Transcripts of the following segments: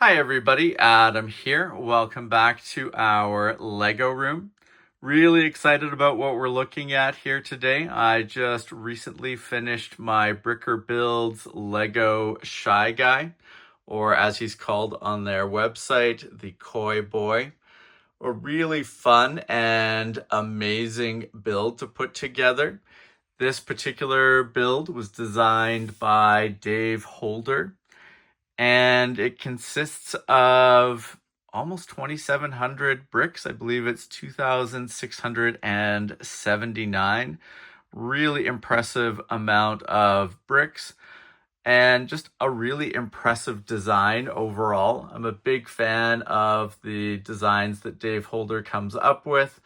Hi everybody, Adam here. Welcome back to our Lego room. Really excited about what we're looking at here today. I just recently finished my Bricker Builds Lego Shy Guy, or as he's called on their website, the Koi Boy. A really fun and amazing build to put together. This particular build was designed by Dave Holder, and it consists of almost 2,700 bricks. I believe it's 2,679. Really impressive amount of bricks and just a really impressive design overall. I'm a big fan of the designs that Dave Holder comes up with.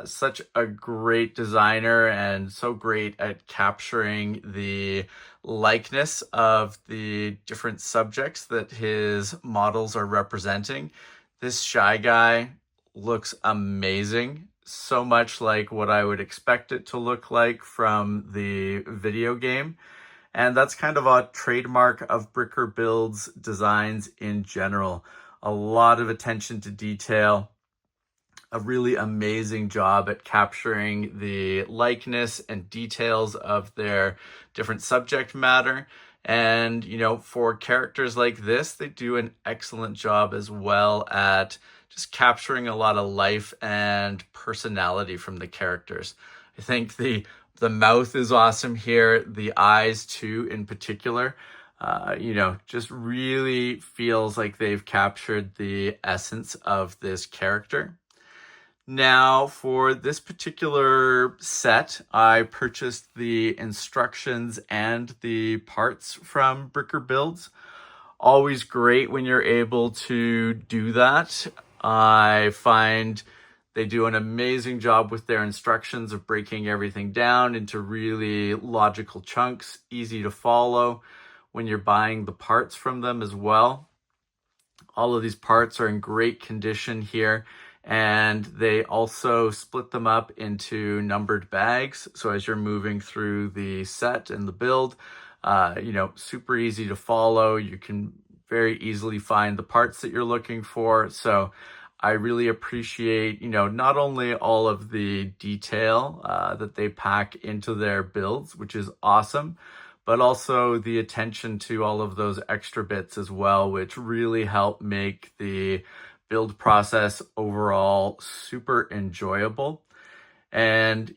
Such a great designer and so great at capturing the likeness of the different subjects that his models are representing. This Shy Guy looks amazing, so much like what I would expect it to look like from the video game. And that's kind of a trademark of Bricker Builds designs in general. A lot of attention to detail, a really amazing job at capturing the likeness and details of their different subject matter. And, for characters like this, they do an excellent job as well at just capturing a lot of life and personality from the characters. I think the mouth is awesome here. The eyes too, in particular, just really feels like they've captured the essence of this character. Now, for this particular set, I purchased the instructions and the parts from Bricker Builds. Always great when you're able to do that. I find they do an amazing job with their instructions of breaking everything down into really logical chunks, easy to follow when you're buying the parts from them as well. All of these parts are in great condition here, and they also split them up into numbered bags. So as you're moving through the set and the build, super easy to follow. You can very easily find the parts that you're looking for. So I really appreciate, not only all of the detail that they pack into their builds, which is awesome, but also the attention to all of those extra bits as well, which really help make the build process overall super enjoyable. And,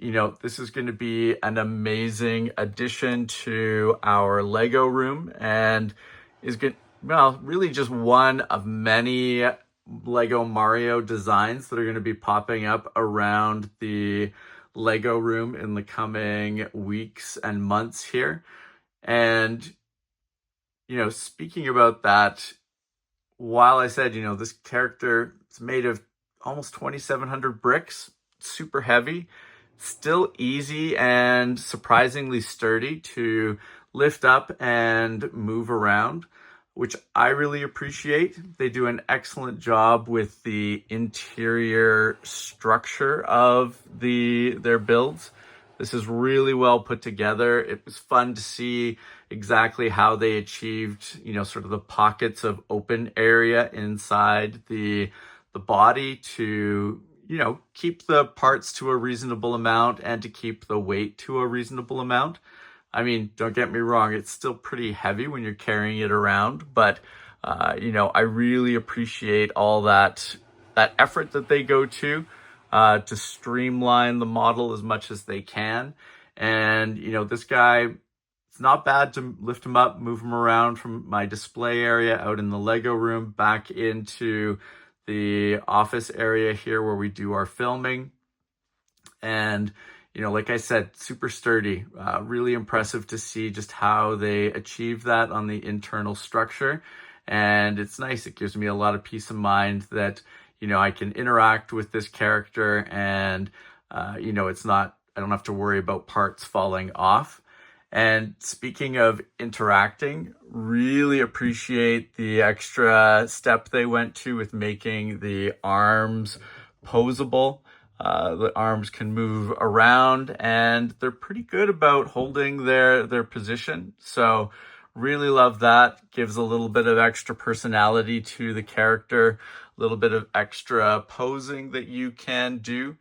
this is going to be an amazing addition to our Lego room, and is good. Well, really just one of many Lego Mario designs that are going to be popping up around the Lego room in the coming weeks and months here. And, speaking about that, while I said, this character is made of almost 2,700 bricks, super heavy, still easy and surprisingly sturdy to lift up and move around, which I really appreciate. They do an excellent job with the interior structure of their builds. This is really well put together. It was fun to see exactly how they achieved, sort of the pockets of open area inside the body to, keep the parts to a reasonable amount and to keep the weight to a reasonable amount. I mean, don't get me wrong, it's still pretty heavy when you're carrying it around, but I really appreciate all that effort that they go to streamline the model as much as they can. And, this guy, it's not bad to lift him up, move him around from my display area out in the Lego room back into the office area here where we do our filming. And, like I said, super sturdy, really impressive to see just how they achieve that on the internal structure. And it's nice. It gives me a lot of peace of mind that, I can interact with this character and, I don't have to worry about parts falling off. And speaking of interacting, really appreciate the extra step they went to with making the arms posable. The arms can move around and they're pretty good about holding their position. So Really love that. Gives a little bit of extra personality to the character, a little bit of extra posing that you can do.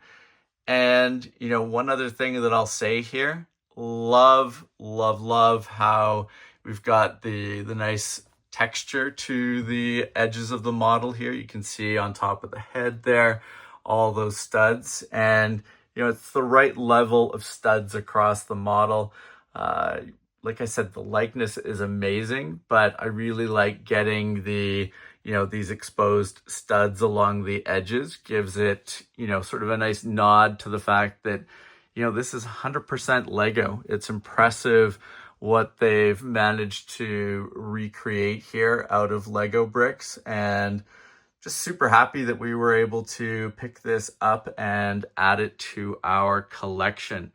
And, one other thing that I'll say here, love, love, love how we've got the nice texture to the edges of the model here. You can see on top of the head there, all those studs. And, it's the right level of studs across the model. Like I said, the likeness is amazing, but I really like getting these exposed studs along the edges. Gives it, sort of a nice nod to the fact that, this is 100% Lego. It's impressive what they've managed to recreate here out of Lego bricks, and just super happy that we were able to pick this up and add it to our collection.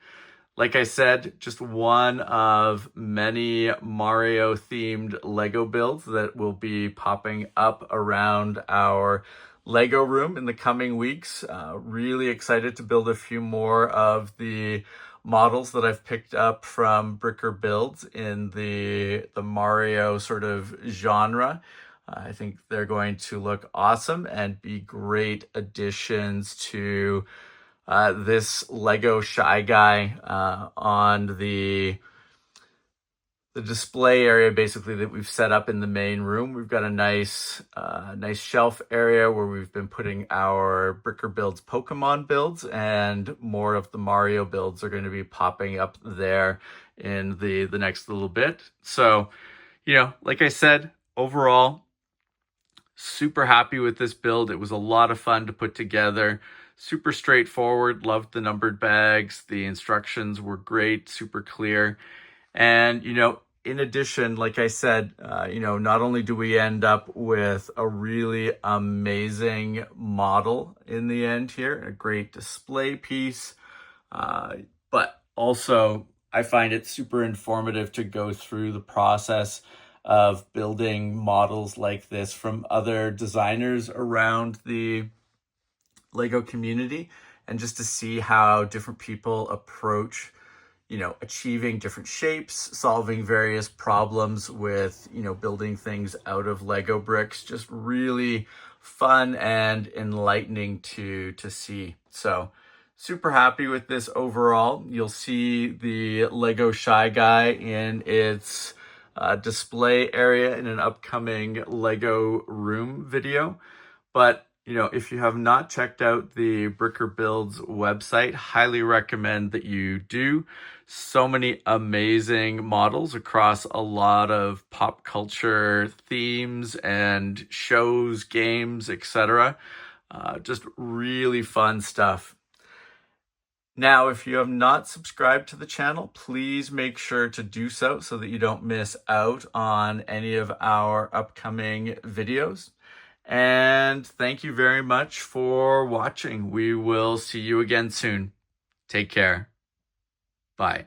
Like I said, just one of many Mario-themed Lego builds that will be popping up around our Lego room in the coming weeks. Really excited to build a few more of the models that I've picked up from Bricker Builds in the Mario sort of genre. I think they're going to look awesome and be great additions to this Lego Shy Guy on the display area basically that we've set up in the main room. We've got a nice shelf area where we've been putting our Bricker Builds Pokemon builds, and more of the Mario builds are going to be popping up there in the next little bit. So, like I said, overall, super happy with this build. It was a lot of fun to put together. Super straightforward. Loved the numbered bags. The instructions were great, super clear. And, in addition, like I said, not only do we end up with a really amazing model in the end here, a great display piece, but also I find it super informative to go through the process of building models like this from other designers around the Lego community, and just to see how different people approach, achieving different shapes, solving various problems with, building things out of Lego bricks. Just really fun and enlightening to see. So super happy with this overall. You'll see the Lego Shy Guy in its display area in an upcoming Lego room video. But, if you have not checked out the Bricker Builds website, highly recommend that you do. So many amazing models across a lot of pop culture themes and shows, games, etc. Just really fun stuff. Now, if you have not subscribed to the channel, please make sure to do so that you don't miss out on any of our upcoming videos. And thank you very much for watching. We will see you again soon. Take care. Bye.